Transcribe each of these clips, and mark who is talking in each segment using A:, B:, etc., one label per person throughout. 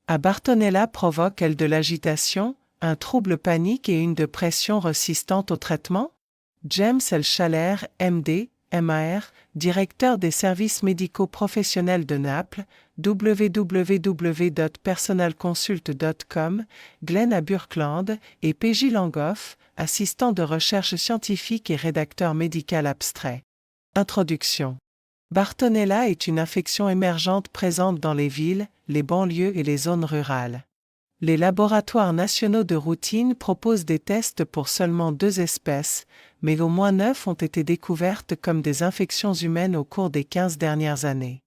A: À Bartonella provoque-t-elle de l'agitation, un trouble panique et une dépression résistante au traitement? James L. Schaller, MD, MAR, directeur des services médicaux professionnels de Naples, www.personalconsult.com, Glenn Burkland et P.J. Langhoff, assistant de recherche scientifique et rédacteur médical abstrait. Introduction. Bartonella est une infection émergente présente dans les villes, les banlieues et les zones rurales. Les laboratoires nationaux de routine proposent des tests pour seulement 2 espèces, mais au moins 9 ont été découvertes comme des infections humaines au cours des 15 dernières années.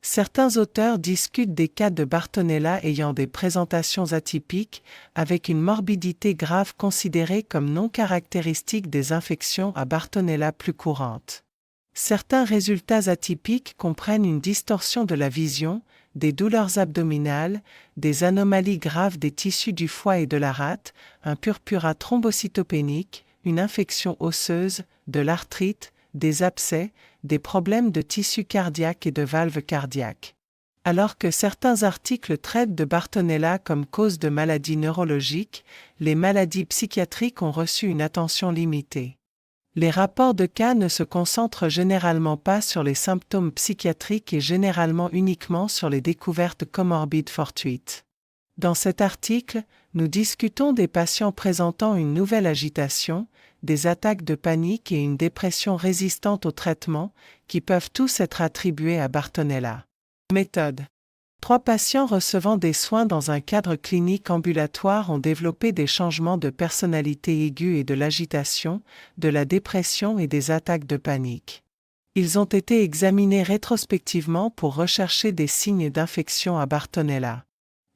A: Certains auteurs discutent des cas de Bartonella ayant des présentations atypiques, avec une morbidité grave considérée comme non caractéristique des infections à Bartonella plus courantes. Certains résultats atypiques comprennent une distorsion de la vision, des douleurs abdominales, des anomalies graves des tissus du foie et de la rate, un purpura thrombocytopénique, une infection osseuse, de l'arthrite, des abcès, des problèmes de tissu cardiaque et de valves cardiaques. Alors que certains articles traitent de Bartonella comme cause de maladies neurologiques, les maladies psychiatriques ont reçu une attention limitée. Les rapports de cas ne se concentrent généralement pas sur les symptômes psychiatriques et généralement uniquement sur les découvertes comorbides fortuites. Dans cet article, nous discutons des patients présentant une nouvelle agitation, des attaques de panique et une dépression résistante au traitement, qui peuvent tous être attribués à Bartonella. Méthode. 3 patients recevant des soins dans un cadre clinique ambulatoire ont développé des changements de personnalité aigus et de l'agitation, de la dépression et des attaques de panique. Ils ont été examinés rétrospectivement pour rechercher des signes d'infection à Bartonella.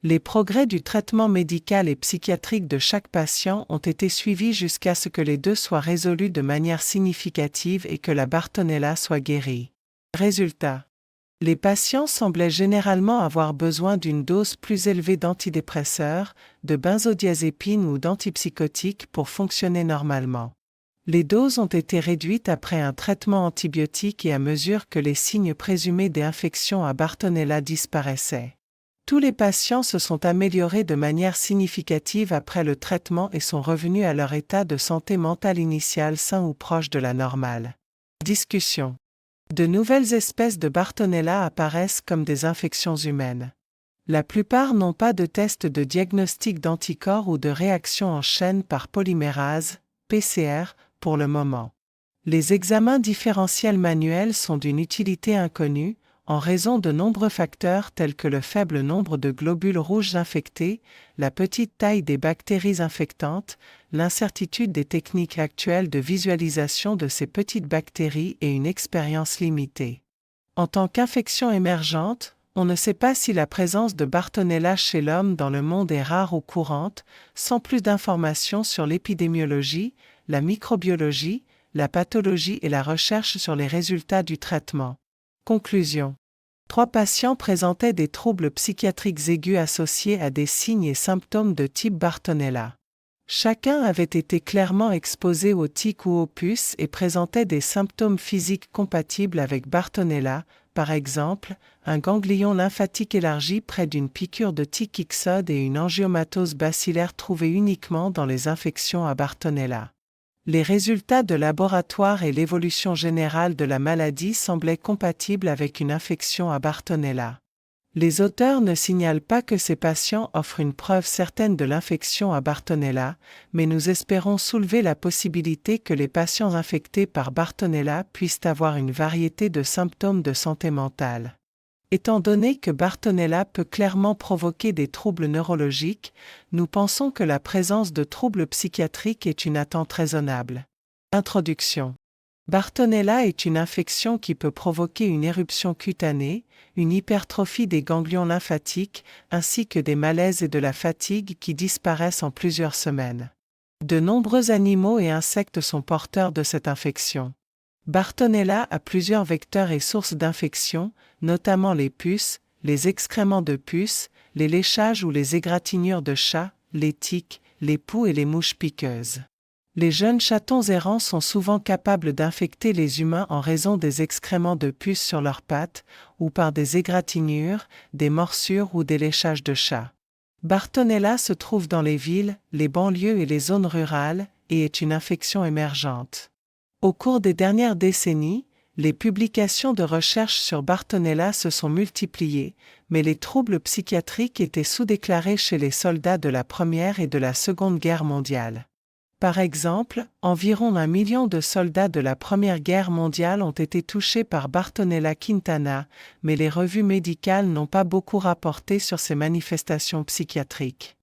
A: Les progrès du traitement médical et psychiatrique de chaque patient ont été suivis jusqu'à ce que les 2 soient résolus de manière significative et que la Bartonella soit guérie. Résultat. Les patients semblaient généralement avoir besoin d'une dose plus élevée d'antidépresseurs, de benzodiazépines ou d'antipsychotiques pour fonctionner normalement. Les doses ont été réduites après un traitement antibiotique et à mesure que les signes présumés d'infection à Bartonella disparaissaient. Tous les patients se sont améliorés de manière significative après le traitement et sont revenus à leur état de santé mentale initial sain ou proche de la normale. Discussion. De nouvelles espèces de Bartonella apparaissent comme des infections humaines. La plupart n'ont pas de test de diagnostic d'anticorps ou de réaction en chaîne par polymérase, PCR, pour le moment. Les examens différentiels manuels sont d'une utilité inconnue, en raison de nombreux facteurs tels que le faible nombre de globules rouges infectés, la petite taille des bactéries infectantes, l'incertitude des techniques actuelles de visualisation de ces petites bactéries et une expérience limitée. En tant qu'infection émergente, on ne sait pas si la présence de Bartonella chez l'homme dans le monde est rare ou courante, sans plus d'informations sur l'épidémiologie, la microbiologie, la pathologie et la recherche sur les résultats du traitement. Conclusion. 3 patients présentaient des troubles psychiatriques aigus associés à des signes et symptômes de type Bartonella. Chacun avait été clairement exposé aux tiques ou aux puces et présentait des symptômes physiques compatibles avec Bartonella, par exemple, un ganglion lymphatique élargi près d'une piqûre de tique ixode et une angiomatose bacillaire trouvée uniquement dans les infections à Bartonella. Les résultats de laboratoire et l'évolution générale de la maladie semblaient compatibles avec une infection à Bartonella. Les auteurs ne signalent pas que ces patients offrent une preuve certaine de l'infection à Bartonella, mais nous espérons soulever la possibilité que les patients infectés par Bartonella puissent avoir une variété de symptômes de santé mentale. Étant donné que Bartonella peut clairement provoquer des troubles neurologiques, nous pensons que la présence de troubles psychiatriques est une attente raisonnable. Introduction. Bartonella est une infection qui peut provoquer une éruption cutanée, une hypertrophie des ganglions lymphatiques, ainsi que des malaises et de la fatigue qui disparaissent en plusieurs semaines. De nombreux animaux et insectes sont porteurs de cette infection. Bartonella a plusieurs vecteurs et sources d'infection, notamment les puces, les excréments de puces, les léchages ou les égratignures de chats, les tiques, les poux et les mouches piqueuses. Les jeunes chatons errants sont souvent capables d'infecter les humains en raison des excréments de puces sur leurs pattes ou par des égratignures, des morsures ou des léchages de chats. Bartonella se trouve dans les villes, les banlieues et les zones rurales, et est une infection émergente. Au cours des dernières décennies, les publications de recherche sur Bartonella se sont multipliées, mais les troubles psychiatriques étaient sous-déclarés chez les soldats de la Première et de la Seconde Guerre mondiale. Par exemple, environ 1 million de soldats de la Première Guerre mondiale ont été touchés par Bartonella Quintana, mais les revues médicales n'ont pas beaucoup rapporté sur ces manifestations psychiatriques.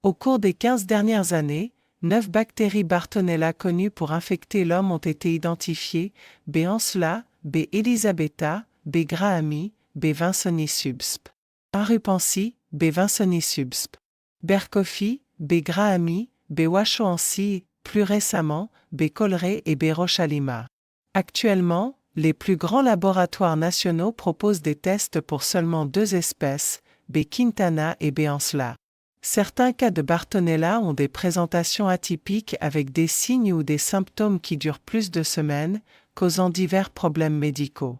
A: Au cours des 15 dernières années, 9 bactéries Bartonella connues pour infecter l'homme ont été identifiées: B. ancela, B. elisabetta, B. grahami, B. vinceni subsp. Arupensi, B. vinceni subsp. Berkoffi, B. grahami, B. washoansi, plus récemment, B. cholerae et B. rochalima. Actuellement, les plus grands laboratoires nationaux proposent des tests pour seulement 2 espèces, B. quintana et B. ancela. Certains cas de Bartonella ont des présentations atypiques avec des signes ou des symptômes qui durent plus de semaines, causant divers problèmes médicaux.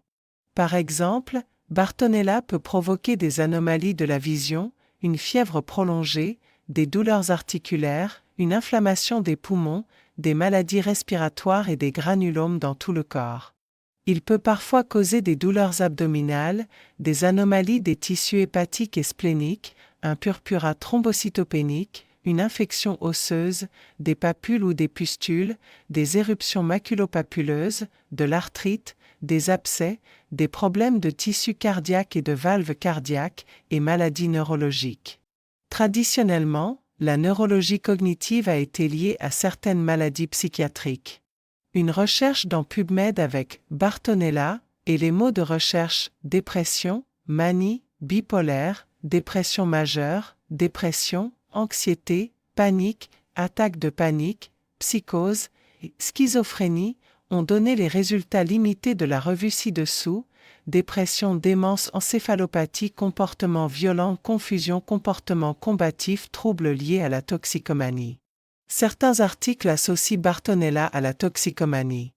A: Par exemple, Bartonella peut provoquer des anomalies de la vision, une fièvre prolongée, des douleurs articulaires, une inflammation des poumons, des maladies respiratoires et des granulomes dans tout le corps. Il peut parfois causer des douleurs abdominales, des anomalies des tissus hépatiques et spléniques, un purpura thrombocytopénique, une infection osseuse, des papules ou des pustules, des éruptions maculopapuleuses, de l'arthrite, des abcès, des problèmes de tissu cardiaque et de valves cardiaques et maladies neurologiques. Traditionnellement, la neurologie cognitive a été liée à certaines maladies psychiatriques. Une recherche dans PubMed avec Bartonella et les mots de recherche dépression, manie, bipolaire, dépression majeure, dépression, anxiété, panique, attaque de panique, psychose et schizophrénie ont donné les résultats limités de la revue ci-dessous: dépression, démence, encéphalopathie, comportement violent, confusion, comportement combatif, troubles liés à la toxicomanie. Certains articles associent Bartonella à la toxicomanie.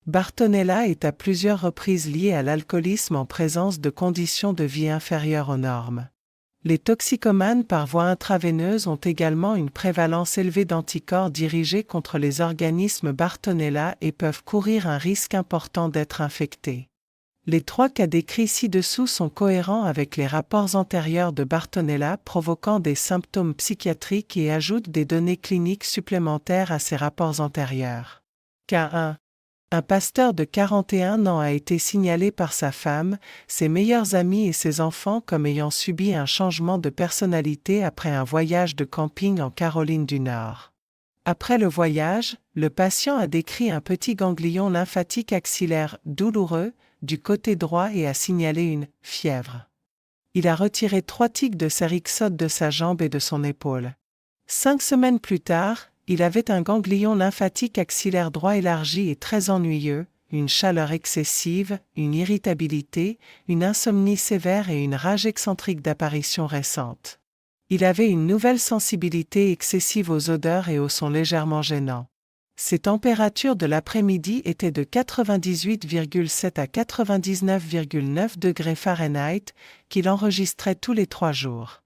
A: Bartonella est à plusieurs reprises lié à l'alcoolisme en présence de conditions de vie inférieures aux normes. Les toxicomanes par voie intraveineuse ont également une prévalence élevée d'anticorps dirigés contre les organismes Bartonella et peuvent courir un risque important d'être infectés. Les 3 cas décrits ci-dessous sont cohérents avec les rapports antérieurs de Bartonella provoquant des symptômes psychiatriques et ajoutent des données cliniques supplémentaires à ces rapports antérieurs. Cas 1. Un pasteur de 41 ans a été signalé par sa femme, ses meilleurs amis et ses enfants comme ayant subi un changement de personnalité après un voyage de camping en Caroline du Nord. Après le voyage, le patient a décrit un petit ganglion lymphatique axillaire douloureux du côté droit et a signalé une fièvre. Il a retiré 3 tiques de Cerixode de sa jambe et de son épaule. 5 semaines plus tard, il avait un ganglion lymphatique axillaire droit élargi et très ennuyeux, une chaleur excessive, une irritabilité, une insomnie sévère et une rage excentrique d'apparition récente. Il avait une nouvelle sensibilité excessive aux odeurs et aux sons légèrement gênants. Ses températures de l'après-midi étaient de 98,7 à 99,9 degrés Fahrenheit, qu'il enregistrait tous les 3 jours.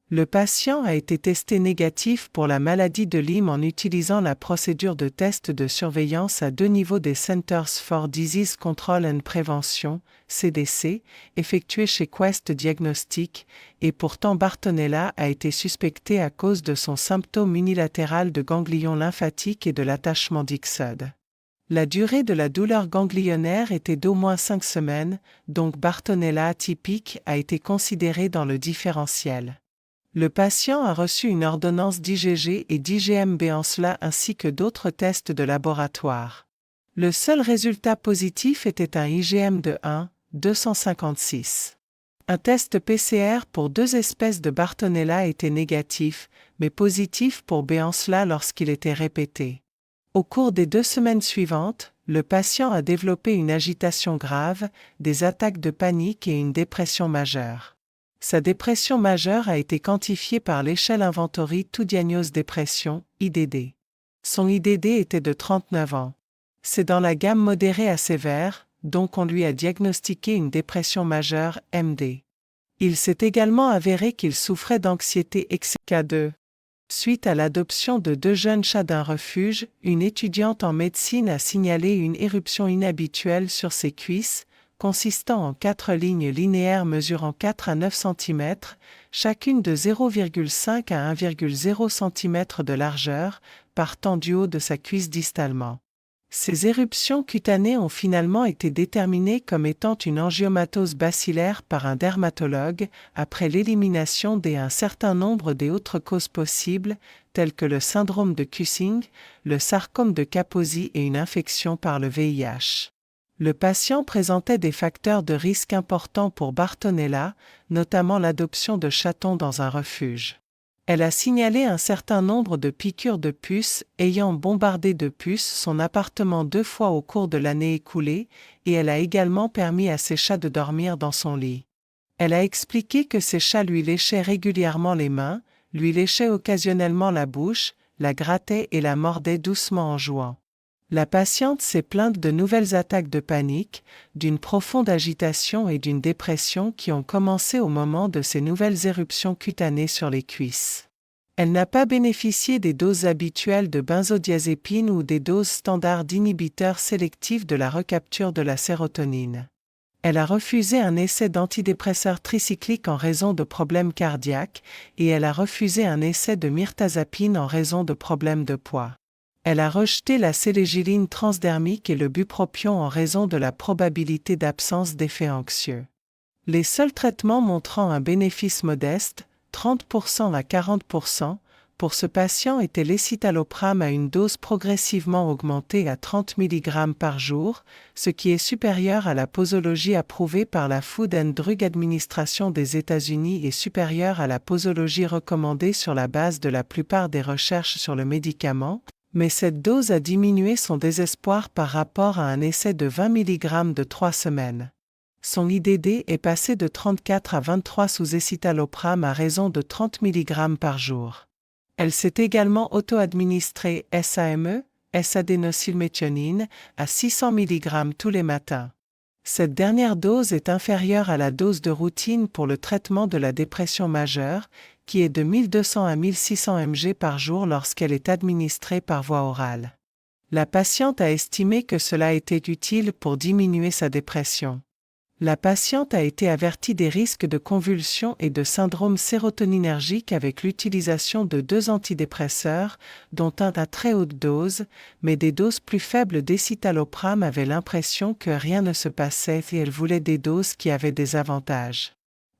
A: Le patient a été testé négatif pour la maladie de Lyme en utilisant la procédure de test de surveillance à 2 niveaux des Centers for Disease Control and Prevention, CDC, effectuée chez Quest Diagnostic, et pourtant Bartonella a été suspecté à cause de son symptôme unilatéral de ganglion lymphatique et de l'attachement d'Ixode. La durée de la douleur ganglionnaire était d'au moins 5 semaines, donc Bartonella atypique a été considéré dans le différentiel. Le patient a reçu une ordonnance d'IgG et d'IgM B-ancela ainsi que d'autres tests de laboratoire. Le seul résultat positif était un IgM de 1,256. Un test PCR pour 2 espèces de Bartonella était négatif, mais positif pour B-ancela lorsqu'il était répété. Au cours des 2 semaines suivantes, le patient a développé une agitation grave, des attaques de panique et une dépression majeure. Sa dépression majeure a été quantifiée par l'échelle Inventory to Diagnose Dépression, IDD. Son IDD était de 39 ans. C'est dans la gamme modérée à sévère, donc on lui a diagnostiqué une dépression majeure, MD. Il s'est également avéré qu'il souffrait d'anxiété excessive. Cas 2. Suite à l'adoption de 2 jeunes chats d'un refuge, une étudiante en médecine a signalé une éruption inhabituelle sur ses cuisses, consistant en 4 lignes linéaires mesurant 4 à 9 cm, chacune de 0,5 à 1,0 cm de largeur, partant du haut de sa cuisse distalement. Ces éruptions cutanées ont finalement été déterminées comme étant une angiomatose bacillaire par un dermatologue après l'élimination d'un certain nombre des autres causes possibles, telles que le syndrome de Cushing, le sarcome de Kaposi et une infection par le VIH. Le patient présentait des facteurs de risque importants pour Bartonella, notamment l'adoption de chatons dans un refuge. Elle a signalé un certain nombre de piqûres de puces ayant bombardé de puces son appartement 2 fois au cours de l'année écoulée et elle a également permis à ses chats de dormir dans son lit. Elle a expliqué que ses chats lui léchaient régulièrement les mains, lui léchaient occasionnellement la bouche, la grattaient et la mordaient doucement en jouant. La patiente s'est plainte de nouvelles attaques de panique, d'une profonde agitation et d'une dépression qui ont commencé au moment de ces nouvelles éruptions cutanées sur les cuisses. Elle n'a pas bénéficié des doses habituelles de benzodiazépine ou des doses standards d'inhibiteurs sélectifs de la recapture de la sérotonine. Elle a refusé un essai d'antidépresseurs tricycliques en raison de problèmes cardiaques et elle a refusé un essai de mirtazapine en raison de problèmes de poids. Elle a rejeté la sélégiline transdermique et le bupropion en raison de la probabilité d'absence d'effets anxieux. Les seuls traitements montrant un bénéfice modeste, 30% à 40%, pour ce patient étaient l'escitalopram à une dose progressivement augmentée à 30 mg par jour, ce qui est supérieur à la posologie approuvée par la Food and Drug Administration des États-Unis et supérieur à la posologie recommandée sur la base de la plupart des recherches sur le médicament. Mais cette dose a diminué son désespoir par rapport à un essai de 20 mg de 3 semaines. Son IDD est passé de 34 à 23 sous escitalopram à raison de 30 mg par jour. Elle s'est également auto-administrée SAMe, S-adénosylméthionine, à 600 mg tous les matins. Cette dernière dose est inférieure à la dose de routine pour le traitement de la dépression majeure, qui est de 1200 à 1600 mg par jour lorsqu'elle est administrée par voie orale. La patiente a estimé que cela était utile pour diminuer sa dépression. La patiente a été avertie des risques de convulsions et de syndrome sérotoninergique avec l'utilisation de 2 antidépresseurs, dont un à très haute dose, mais des doses plus faibles d'escitalopram avaient l'impression que rien ne se passait et elle voulait des doses qui avaient des avantages.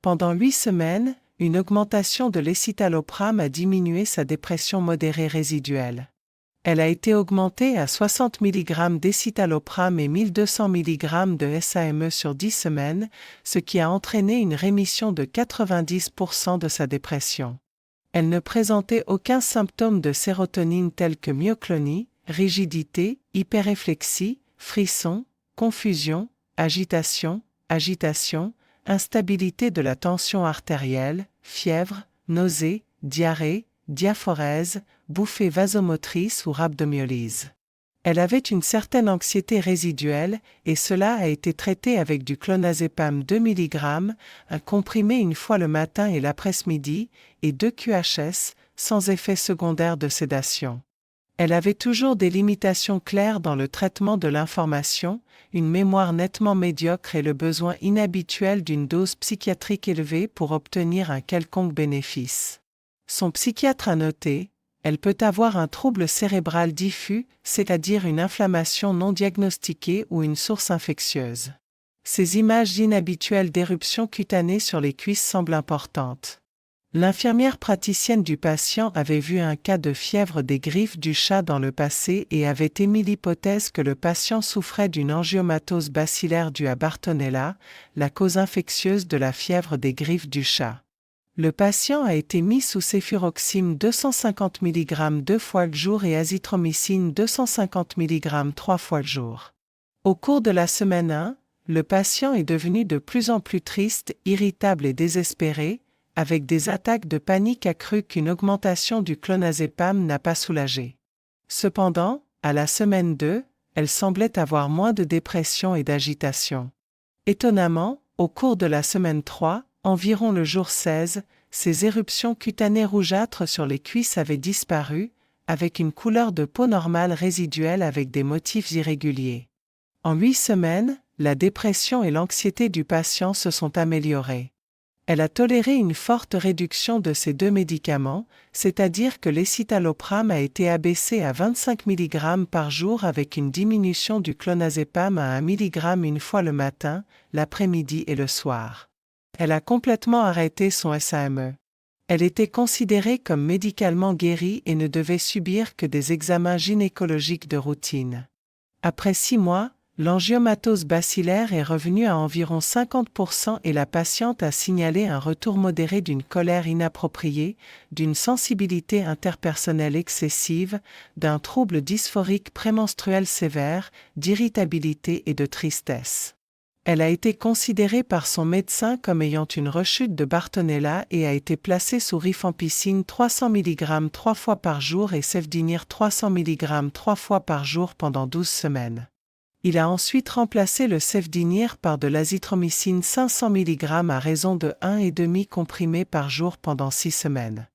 A: Pendant 8 semaines, une augmentation de l'escitalopram a diminué sa dépression modérée résiduelle. Elle a été augmentée à 60 mg d'escitalopram et 1200 mg de SAMe sur 10 semaines, ce qui a entraîné une rémission de 90% de sa dépression. Elle ne présentait aucun symptôme de sérotonine tel que myoclonie, rigidité, hyperréflexie, frisson, confusion, agitation, instabilité de la tension artérielle, fièvre, nausées, diarrhée, diaphorèse, bouffée vasomotrice ou rhabdomyolyse. Elle avait une certaine anxiété résiduelle et cela a été traité avec du clonazepam 2 mg, un comprimé une fois le matin et l'après-midi, et 2 QHS, sans effet secondaire de sédation. Elle avait toujours des limitations claires dans le traitement de l'information, une mémoire nettement médiocre et le besoin inhabituel d'une dose psychiatrique élevée pour obtenir un quelconque bénéfice. Son psychiatre a noté: elle peut avoir un trouble cérébral diffus, c'est-à-dire une inflammation non diagnostiquée ou une source infectieuse. Ces images inhabituelles d'éruptions cutanées sur les cuisses semblent importantes. L'infirmière praticienne du patient avait vu un cas de fièvre des griffes du chat dans le passé et avait émis l'hypothèse que le patient souffrait d'une angiomatose bacillaire due à Bartonella, la cause infectieuse de la fièvre des griffes du chat. Le patient a été mis sous céfuroxime 250 mg 2 fois le jour et azithromycine 250 mg 3 fois le jour. Au cours de la semaine 1, le patient est devenu de plus en plus triste, irritable et désespéré, avec des attaques de panique accrues qu'une augmentation du clonazepam n'a pas soulagé. Cependant, à la semaine 2, elle semblait avoir moins de dépression et d'agitation. Étonnamment, au cours de la semaine 3, environ le jour 16, ses éruptions cutanées rougeâtres sur les cuisses avaient disparu, avec une couleur de peau normale résiduelle avec des motifs irréguliers. En 8 semaines, la dépression et l'anxiété du patient se sont améliorées. Elle a toléré une forte réduction de ces deux médicaments, c'est-à-dire que l'escitalopram a été abaissé à 25 mg par jour avec une diminution du clonazepam à 1 mg une fois le matin, l'après-midi et le soir. Elle a complètement arrêté son SAME. Elle était considérée comme médicalement guérie et ne devait subir que des examens gynécologiques de routine. Après 6 mois, l'angiomatose bacillaire est revenue à environ 50% et la patiente a signalé un retour modéré d'une colère inappropriée, d'une sensibilité interpersonnelle excessive, d'un trouble dysphorique prémenstruel sévère, d'irritabilité et de tristesse. Elle a été considérée par son médecin comme ayant une rechute de Bartonella et a été placée sous rifampicine 300 mg 3 fois par jour et cefdinir 300 mg 3 fois par jour pendant 12 semaines. Il a ensuite remplacé le cefdinir par de l'azithromycine 500 mg à raison de 1,5 comprimés par jour pendant 6 semaines.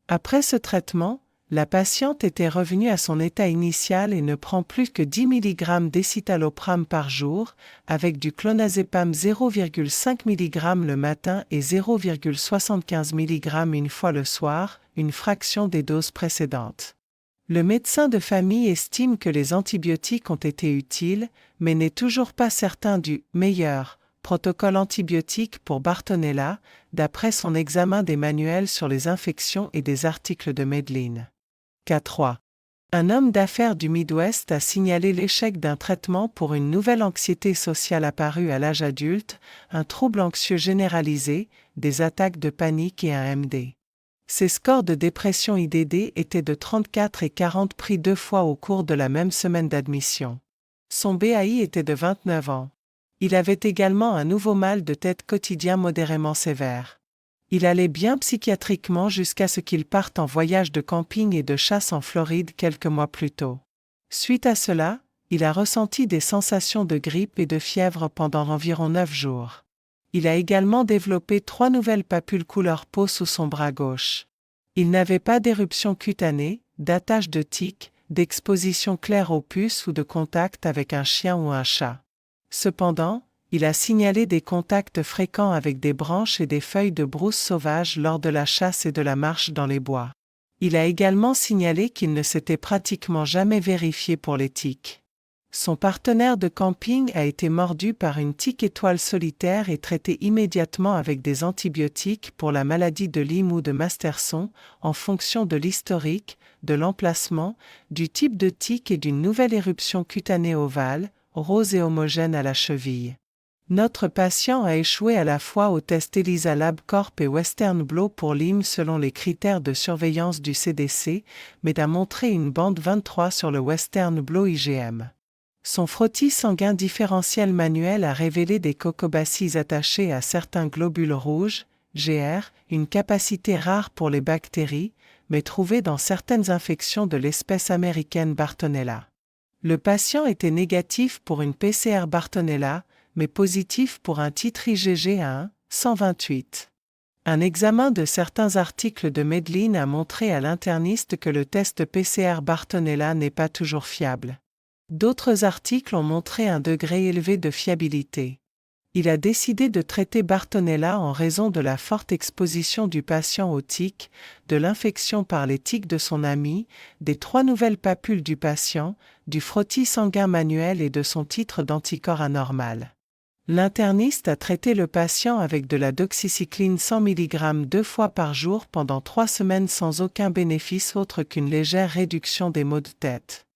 A: Après ce traitement, la patiente était revenue à son état initial et ne prend plus que 10 mg d'escitalopram par jour, avec du clonazepam 0,5 mg le matin et 0,75 mg une fois le soir, une fraction des doses précédentes. Le médecin de famille estime que les antibiotiques ont été utiles, mais n'est toujours pas certain du « meilleur » protocole antibiotique pour Bartonella, d'après son examen des manuels sur les infections et des articles de Medline. K3. Un homme d'affaires du Midwest a signalé l'échec d'un traitement pour une nouvelle anxiété sociale apparue à l'âge adulte, un trouble anxieux généralisé, des attaques de panique et un MD. Ses scores de dépression IDD étaient de 34 et 40 pris 2 fois au cours de la même semaine d'admission. Son BAI était de 29 ans. Il avait également un nouveau mal de tête quotidien modérément sévère. Il allait bien psychiatriquement jusqu'à ce qu'il parte en voyage de camping et de chasse en Floride quelques mois plus tôt. Suite à cela, il a ressenti des sensations de grippe et de fièvre pendant environ 9 jours. Il a également développé 3 nouvelles papules couleur peau sous son bras gauche. Il n'avait pas d'éruption cutanée, d'attache de tique, d'exposition claire aux puces ou de contact avec un chien ou un chat. Cependant, il a signalé des contacts fréquents avec des branches et des feuilles de brousse sauvage lors de la chasse et de la marche dans les bois. Il a également signalé qu'il ne s'était pratiquement jamais vérifié pour les tiques. Son partenaire de camping a été mordu par une tique étoile solitaire et traité immédiatement avec des antibiotiques pour la maladie de Lyme ou de Masterson, en fonction de l'historique, de l'emplacement, du type de tique et d'une nouvelle éruption cutanée ovale, rose et homogène à la cheville. Notre patient a échoué à la fois au test ELISA LabCorp et Western Blot pour Lyme selon les critères de surveillance du CDC, mais a montré une bande 23 sur le Western Blot IgM. Son frottis sanguin différentiel manuel a révélé des coccobacilles attachées à certains globules rouges, GR, une capacité rare pour les bactéries, mais trouvée dans certaines infections de l'espèce américaine Bartonella. Le patient était négatif pour une PCR Bartonella, mais positif pour un titre IgG à 128. Un examen de certains articles de Medline a montré à l'interniste que le test PCR Bartonella n'est pas toujours fiable. D'autres articles ont montré un degré élevé de fiabilité. Il a décidé de traiter Bartonella en raison de la forte exposition du patient aux tiques, de l'infection par les tiques de son ami, des 3 nouvelles papules du patient, du frottis sanguin manuel et de son titre d'anticorps anormal. L'interniste a traité le patient avec de la doxycycline 100 mg 2 fois par jour pendant 3 semaines sans aucun bénéfice autre qu'une légère réduction des maux de tête.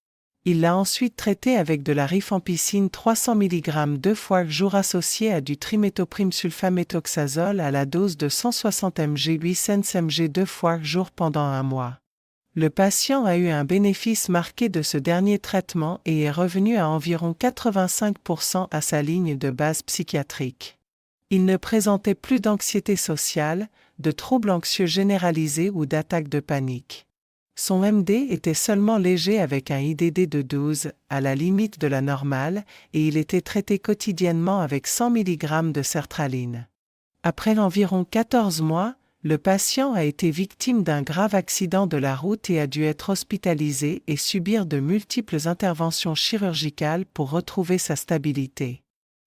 A: Il l'a ensuite traité avec de la rifampicine 300 mg 2 fois par jour associée à du triméthoprim sulfaméthoxazole à la dose de 160 mg 800 mg 2 fois par jour pendant 1 mois. Le patient a eu un bénéfice marqué de ce dernier traitement et est revenu à environ 85% à sa ligne de base psychiatrique. Il ne présentait plus d'anxiété sociale, de troubles anxieux généralisés ou d'attaques de panique. Son MD était seulement léger avec un IDD de 12, à la limite de la normale, et il était traité quotidiennement avec 100 mg de sertraline. Après environ 14 mois, le patient a été victime d'un grave accident de la route et a dû être hospitalisé et subir de multiples interventions chirurgicales pour retrouver sa stabilité.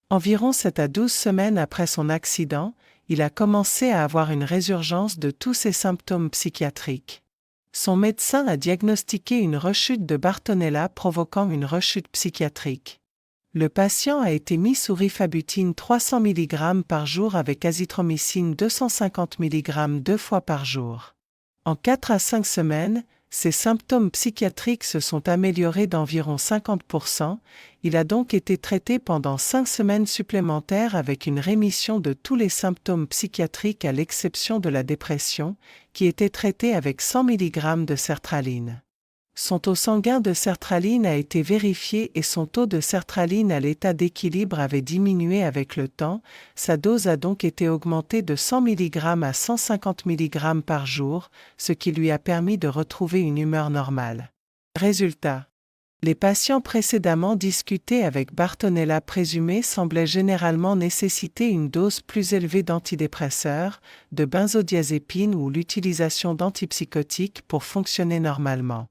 A: Environ 7 à 12 semaines après son accident, il a commencé à avoir une résurgence de tous ses symptômes psychiatriques. Son médecin a diagnostiqué une rechute de Bartonella provoquant une rechute psychiatrique. Le patient a été mis sous rifabutine 300 mg par jour avec azithromycine 250 mg 2 fois par jour. En 4 à 5 semaines, ses symptômes psychiatriques se sont améliorés d'environ 50%. Il a donc été traité pendant 5 semaines supplémentaires avec une rémission de tous les symptômes psychiatriques à l'exception de la dépression, qui était traitée avec 100 mg de sertraline. Son taux sanguin de sertraline a été vérifié et son taux de sertraline à l'état d'équilibre avait diminué avec le temps. Sa dose a donc été augmentée de 100 mg à 150 mg par jour, ce qui lui a permis de retrouver une humeur normale. Résultat. Les patients précédemment discutés avec Bartonella présumée semblaient généralement nécessiter une dose plus élevée d'antidépresseurs, de benzodiazépines ou l'utilisation d'antipsychotiques pour fonctionner normalement.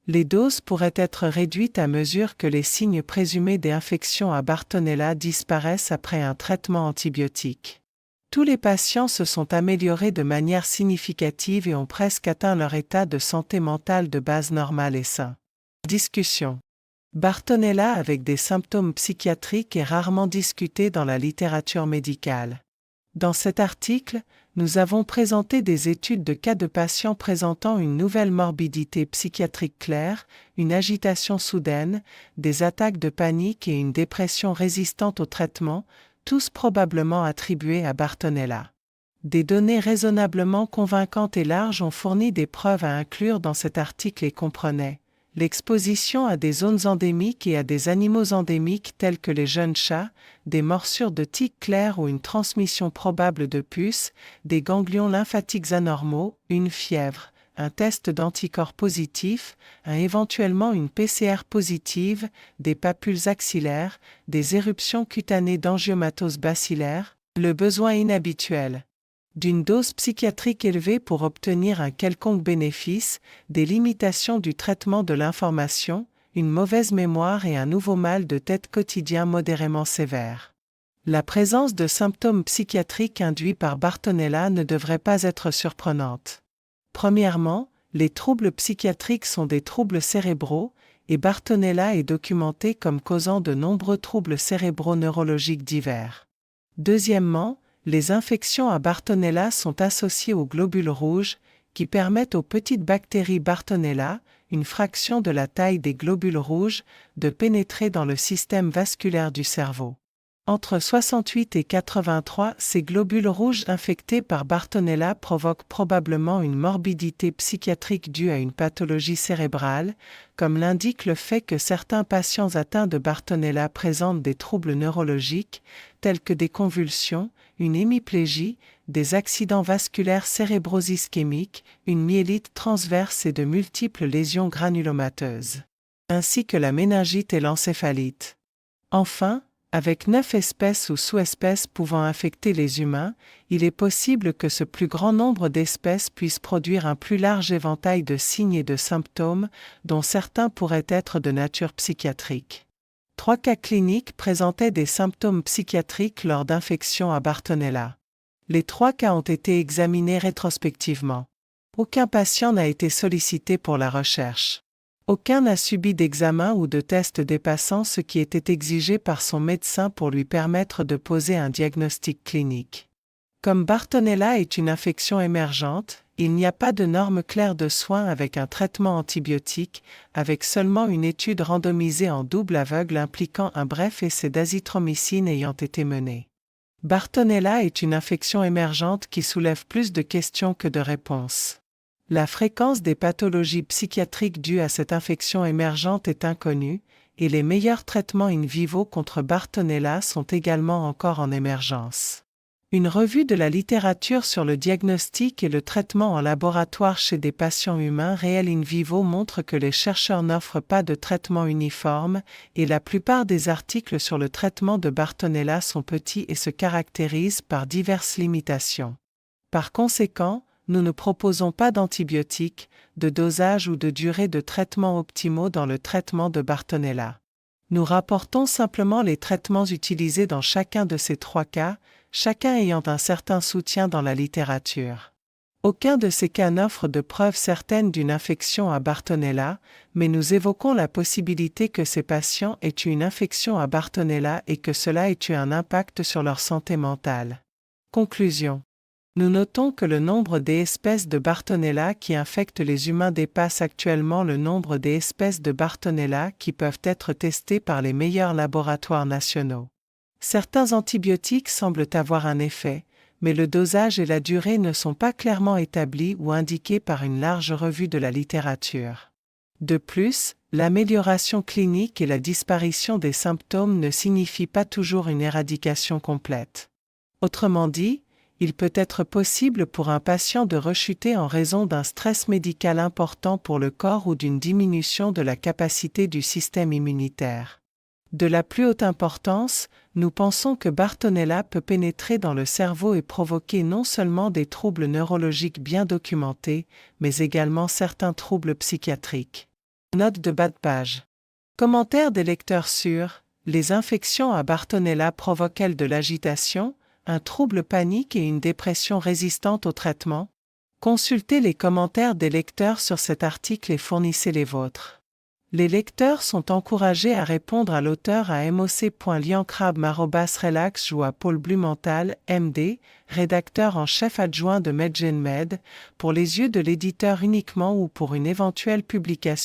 A: Les doses pourraient être réduites à mesure que les signes présumés d'infection à Bartonella disparaissent après un traitement antibiotique. Tous les patients se sont améliorés de manière significative et ont presque atteint leur état de santé mentale de base normale et sain. Discussion. Bartonella avec des symptômes psychiatriques est rarement discuté dans la littérature médicale. Dans cet article, nous avons présenté des études de cas de patients présentant une nouvelle morbidité psychiatrique claire, une agitation soudaine, des attaques de panique et une dépression résistante au traitement, tous probablement attribués à Bartonella. Des données raisonnablement convaincantes et larges ont fourni des preuves à inclure dans cet article et comprenaient l'exposition à des zones endémiques et à des animaux endémiques tels que les jeunes chats, des morsures de tiques claires ou une transmission probable de puces, des ganglions lymphatiques anormaux, une fièvre, un test d'anticorps positif, éventuellement une PCR positive, des papules axillaires, des éruptions cutanées d'angiomatose bacillaire, le besoin inhabituel d'une dose psychiatrique élevée pour obtenir un quelconque bénéfice, des limitations du traitement de l'information, une mauvaise mémoire et un nouveau mal de tête quotidien modérément sévère. La présence de symptômes psychiatriques induits par Bartonella ne devrait pas être surprenante. Premièrement, les troubles psychiatriques sont des troubles cérébraux, et Bartonella est documenté comme causant de nombreux troubles cérébro-neurologiques divers. Deuxièmement, les infections à Bartonella sont associées aux globules rouges, qui permettent aux petites bactéries Bartonella, une fraction de la taille des globules rouges, de pénétrer dans le système vasculaire du cerveau. Entre 68 et 83, ces globules rouges infectés par Bartonella provoquent probablement une morbidité psychiatrique due à une pathologie cérébrale, comme l'indique le fait que certains patients atteints de Bartonella présentent des troubles neurologiques, tels que des convulsions, une hémiplégie, des accidents vasculaires cérébro-ischémiques, une myélite transverse et de multiples lésions granulomateuses, ainsi que la méningite et l'encéphalite. Enfin, avec 9 espèces ou sous-espèces pouvant infecter les humains, il est possible que ce plus grand nombre d'espèces puisse produire un plus large éventail de signes et de symptômes, dont certains pourraient être de nature psychiatrique. 3 cas cliniques présentaient des symptômes psychiatriques lors d'infections à Bartonella. Les 3 cas ont été examinés rétrospectivement. Aucun patient n'a été sollicité pour la recherche. Aucun n'a subi d'examen ou de test dépassant ce qui était exigé par son médecin pour lui permettre de poser un diagnostic clinique. Comme Bartonella est une infection émergente, il n'y a pas de norme claire de soins avec un traitement antibiotique, avec seulement une étude randomisée en double aveugle impliquant un bref essai d'azithromycine ayant été menée. Bartonella est une infection émergente qui soulève plus de questions que de réponses. La fréquence des pathologies psychiatriques dues à cette infection émergente est inconnue, et les meilleurs traitements in vivo contre Bartonella sont également encore en émergence. Une revue de la littérature sur le diagnostic et le traitement en laboratoire chez des patients humains réels in vivo montre que les chercheurs n'offrent pas de traitement uniforme et la plupart des articles sur le traitement de Bartonella sont petits et se caractérisent par diverses limitations. Par conséquent, nous ne proposons pas d'antibiotiques, de dosage ou de durée de traitement optimaux dans le traitement de Bartonella. Nous rapportons simplement les traitements utilisés dans chacun de ces 3 cas, chacun ayant un certain soutien dans la littérature. Aucun de ces cas n'offre de preuves certaines d'une infection à Bartonella, mais nous évoquons la possibilité que ces patients aient eu une infection à Bartonella et que cela ait eu un impact sur leur santé mentale. Conclusion. Nous notons que le nombre des espèces de Bartonella qui infectent les humains dépasse actuellement le nombre des espèces de Bartonella qui peuvent être testées par les meilleurs laboratoires nationaux. Certains antibiotiques semblent avoir un effet, mais le dosage et la durée ne sont pas clairement établis ou indiqués par une large revue de la littérature. De plus, l'amélioration clinique et la disparition des symptômes ne signifient pas toujours une éradication complète. Autrement dit, il peut être possible pour un patient de rechuter en raison d'un stress médical important pour le corps ou d'une diminution de la capacité du système immunitaire. De la plus haute importance, nous pensons que Bartonella peut pénétrer dans le cerveau et provoquer non seulement des troubles neurologiques bien documentés, mais également certains troubles psychiatriques. Note de bas de page. Commentaires des lecteurs sur « Les infections à Bartonella provoquent-elles de l'agitation, un trouble panique et une dépression résistante au traitement ?» Consultez les commentaires des lecteurs sur cet article et fournissez les vôtres. Les lecteurs sont encouragés à répondre à l'auteur à moc.liancrab@relax ou à Paul Blumenthal, MD, rédacteur en chef adjoint de MedGenMed, pour les yeux de l'éditeur uniquement ou pour une éventuelle publication